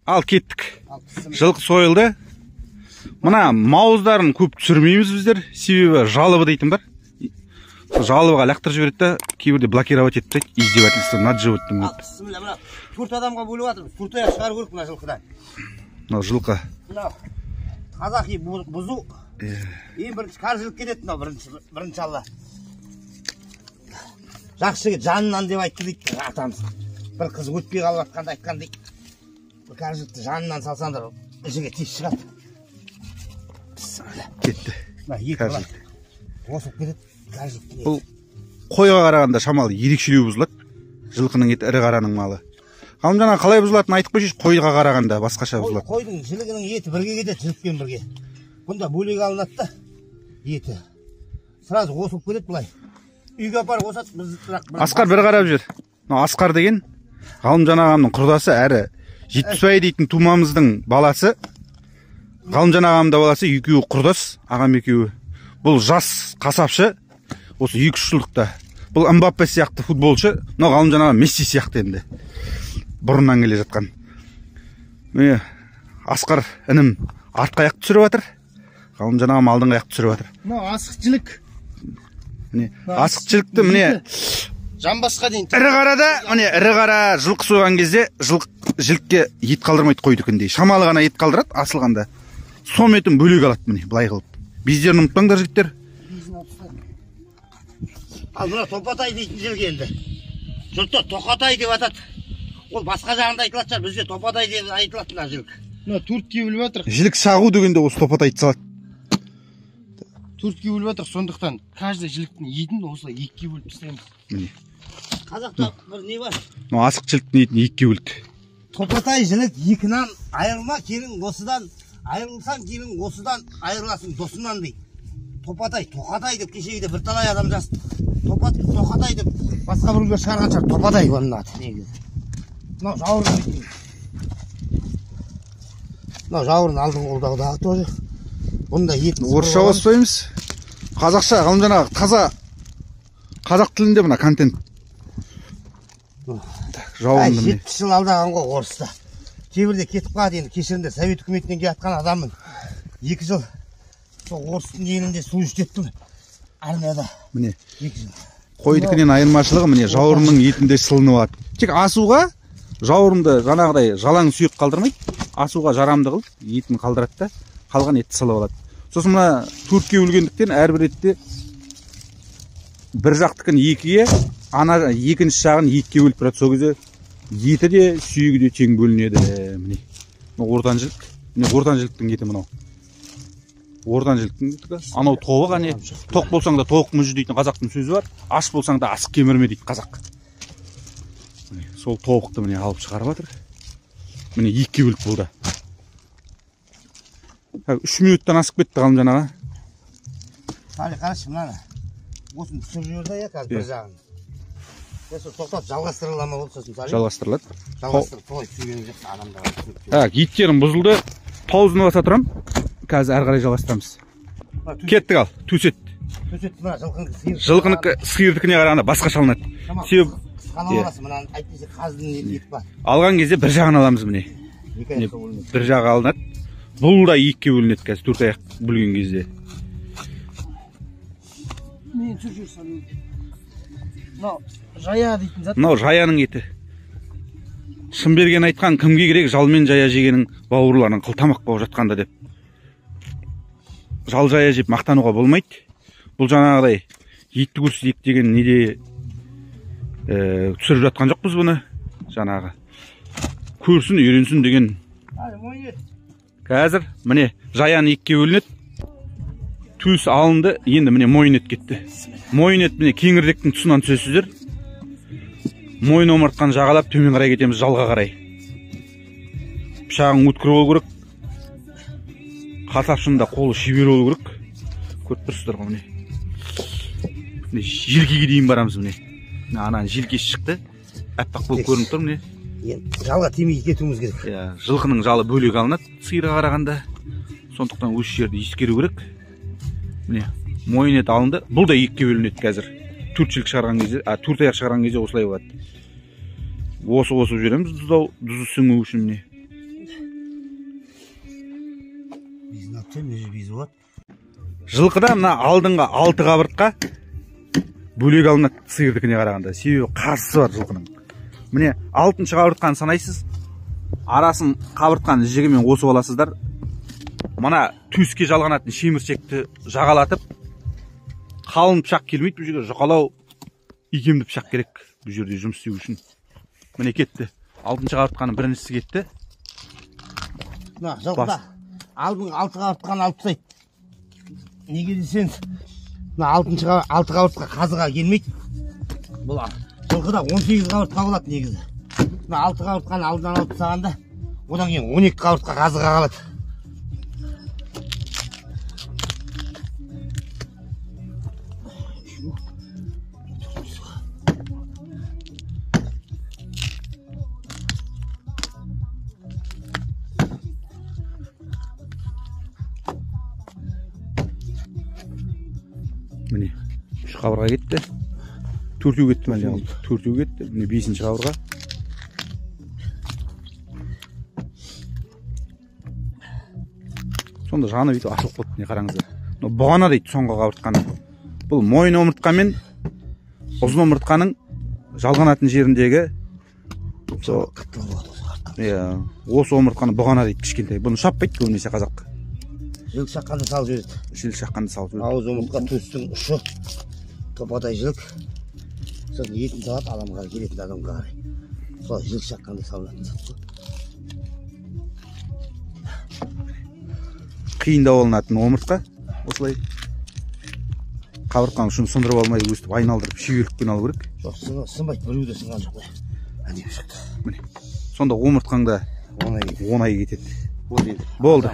Ал кеттік. Жылқы сойылды. Мына мауыздарын көп түсірмейміз біздер. Себебі жалыбы дейтін бар. Жалыбыға лақтырып жібереді да, кейбірде блокировать етті. Издевательство над животным. Бісміллә, мына 4 адамға бөліп жатырмыз. 4 аяқ шығару керек мына жылқыдан. Мынау жылқы. Мынау қазақи бұзу. Ең бірінші қар жылқы кетеді мынау бірінші алла. Жақсы жігіт жанынан деп айтты дейді атамыз. Бір қыз өтпей қалып жатқанда айтқан дейді. Бір қар жылқы жанынан салсаңдар ішіге тез шығады. Кетті. Мына екі бала осып кетеді. Бұл қойға қарағанда шамалы ерекшелеу бұзылады. Жылқының еті ірі қараның малы. Ғалымжан аға қалай бұзылатынын айтып қойшы, қойға қарағанда басқаша бұзылады. Қойдың жілігінің еті бірге кетеді, жылқымен бірге. Бұнда бөлек алынады да еті. Сразу осып кетеді былай. Үйге апарып осады біз бірақ. Асқар бір қарап жүр. Асқар деген Ғалымжан ағамның құрдасы, әрі Жетпісбай дейтін тумамыздың баласы. Ғалымжан ағамның баласы екеуі құрдас, ағам екеуі. Бұл жас қасапшы. Осы 2-3 жылдықта. Бұл Мбаппе сияқты футболшы, но Ғалымжан ағам Месси сияқты енді. Бұрыннан келе жатқан. Міне Асқар інім артқы аяқты түсіріп жатыр. Ғалымжан ағам алдыңғы аяқты түсіріп жатыр. Мынау асықчілік. Міне асықчілікті міне жамбасқа дейін. Ірі қарада, міне ірі қара жылқы сойған кезде жілікке ет қалдырмайды қойдыкіндей. Шамалы ғана ет қалдырады асылғанда. Сом етін бөлек алады міне былай қылып. Бездерін ұмытпаңдар жігіттер. Ал мына Топатай дейтін жерге енді. Жұртта Тоқатай деп атады. Ол басқа жағында айтылады шығар, бізде Топатай деп айтылады мына жылқы. Мына төртке бөліп жатыр. Жілік шағу дегенде осы Топатайды салады. Төртке бөліп жатыр, сондықтан каждый жіліктің етін осылай екіге бөліп тастаймыз. Міне. Қазақта бір не бар? Асық жіліктің етін екіге бөлді. Топатай жілік екінен айырылма, келін осыдан айырылсаң, келін осыдан айырыласың досынан дейді. Топатай, Тоқатай деп кешегіде бір талай адам жазды. Тоқатай деп басқа біреулер шығарған шығар. Топатай оның аты негізі. Мынау жауырын дейтін. Мынау жауырын алдыңғы қолдағыдағы тоже. Бұнда ет. Орысша қоспаймыз. Қазақша Ғалымжан аға таза қазақ тілінде мына контент. Жауырын міне. 70 жыл алдаған ғой орыста. Кейбірде кетіп қалады енді кешірімдер. Совет үкіметінен келатқан адаммын. 2 жыл сол орыстың елінде су іштеттім. Армияда. Міне. 2 жыл. Қойдыкінен айырмашылығы міне жауырынның етінде сылынып алады. Тек асуға жауырынды жаңағыдай жалаң сүйек қалдырмайды. Асуға жарамды қылып, етін қалдырады да, қалған етті сылып алады. Сосын мына төртке бөлгендіктен әрбір етте бір жақтыкін екіге, ана екінші жағын екіге бөліп тұрады. Сол кезде еті де сүйегі де тең бөлінеді. Міне. Ордан жілік. Міне ордан жіліктің еті мынау. Ордан жіліктің еті. Анау тобық, ане тоқ болсаң да тоқ мүжі дейтін қазақтың сөзі бар. Аш болсаң да асық кемірме дейді қазақ. Сол тобықты міне алып шығарып жатыр. Міне екіге бөліп болды. 3 минуттан асып кетті Ғалымжан аға. Сали қарашы мынаны. Осыны түсіріп жүрді я қазір бір жағын. Осы тоқтап жалғастырыла ма болды сосын Сали? Жалғастырылады. Жалғастырып солай түсірген жоқ адамдар. Так, еттерім бұзылды. Паузаны баса тұрам. Қазір әрі қарай жалғастырамыз. Кеттік ал, төсет. Төсет мына жылқының сиыр. Жылқыныкі сиырдікіне қарағанда басқа шалынады. Себебі қала аласың мынаны әйтпесе қаздың ет бар. Алған кезде бір жағын аламыз міне. Бір жағы алынады. Бұл да екіге бөлінеді қазір 4 аяқ бөлген кезде. Мен жүрсем. Мынау жая дейтін зат. Мынау жаяның еті. Шынберген айтқан кімге керек жалмен жая жегенің бауырларының қылтамақ болып жатқанда деп. Жал жая жеп мақтануға болмайды. Бұл жаңағыдай етті көрсетейік деген неде түсіріп жатқан жоқпыз бұны. Жаңағы көрсін, үйренсін деген. Қазір міне жаян екіге бөлінеді. Төс алынды, енді міне мойын ет кетті. Мойын ет міне кеңірдектің тұсынан түсесіздер. Мойын омартқан жағалап төмен қарай кетеміз жалға қарай. Пышағың өткір болу керек. Қасапшында қолы шебер болу керек. Көріп тұрсыздар ғой міне. Желкеге дейін барамыз міне. Ана желкесі шықты. Әппақ болып көрініп тұр міне. Жалға темеге кетуіміз керек. Жылқының жалы бөлек алынады сиырға қарағанда. Сондықтан осы жерді ескеру керек. Міне мойын ет алынды. Бұл да екіге бөлінеді қазір. 4 жілік шығарған кезде, 4 аяқ шығарған кезде осылай болады. Осы жүреміз тұзы сіңу үшін міне. Көптен өзі безіп болады. Жылқыда мына алдыңғы 6 қабыртқа бөлек алынады сиырдікіне қарағанда. Себебі қарсысы бар жылқының. Міне 6-шы қабыртқаны санайсыз. Арасын қабыртқаны жігімен қосып аласыздар. Мына төске жалғанатын шеміршекті жағалатып, қалың пышақ келмейді, бұл жерге жұқалау икемді пышақ керек бұл жерде жұмыс істеу үшін. Міне кетті. 6-шы қабыртқаның біріншісі кетті. Мына жылқыда алдың 6 қабыртқаны алып тастайды. Неге десеңіз, мына 6 қабыртқа қазыға келмейді. Бұл жылқыда 18 қабыртқа болады негізі. Мына 6 қабыртқаны алдынан алып тастағанда, одан кейін 12 қабыртқа қазыға қалады. Міне 3 қабырға кетті. 4-еу кетті мәлі. 4-еу кетті. Міне 5-ші қабырға. Сонда жаны бүйтіп ашылып қалды, не қараңыздар. Бұғана дейді соңғы қабыртқаны. Бұл мойын омыртқа мен ұзын омыртқаның жалғанатын жеріндегі осы омыртқаны бұғана дейді кішкентай. Бұны шаппайды көбінесе қазақ. Жілік шаққанда салып жібереді. Жілік шаққанда салып жібереді. Ауыз омыртқа төстің ұшы топатай жілік. Сосын етін салады адамға, келетін адамға қарай. Сол жілік шаққанда салынатын зат. Қиындау алынатын омыртқа. Осылай қабыртқаның ұшын сындырып алмайды, өстіп айналдырып шегелікпен алу керек. Жоқ, сынбайды, біреуде сынған жоқ қой. Әдемі шықты. Міне. Сонда омыртқаңда оңай кетеді. Болды.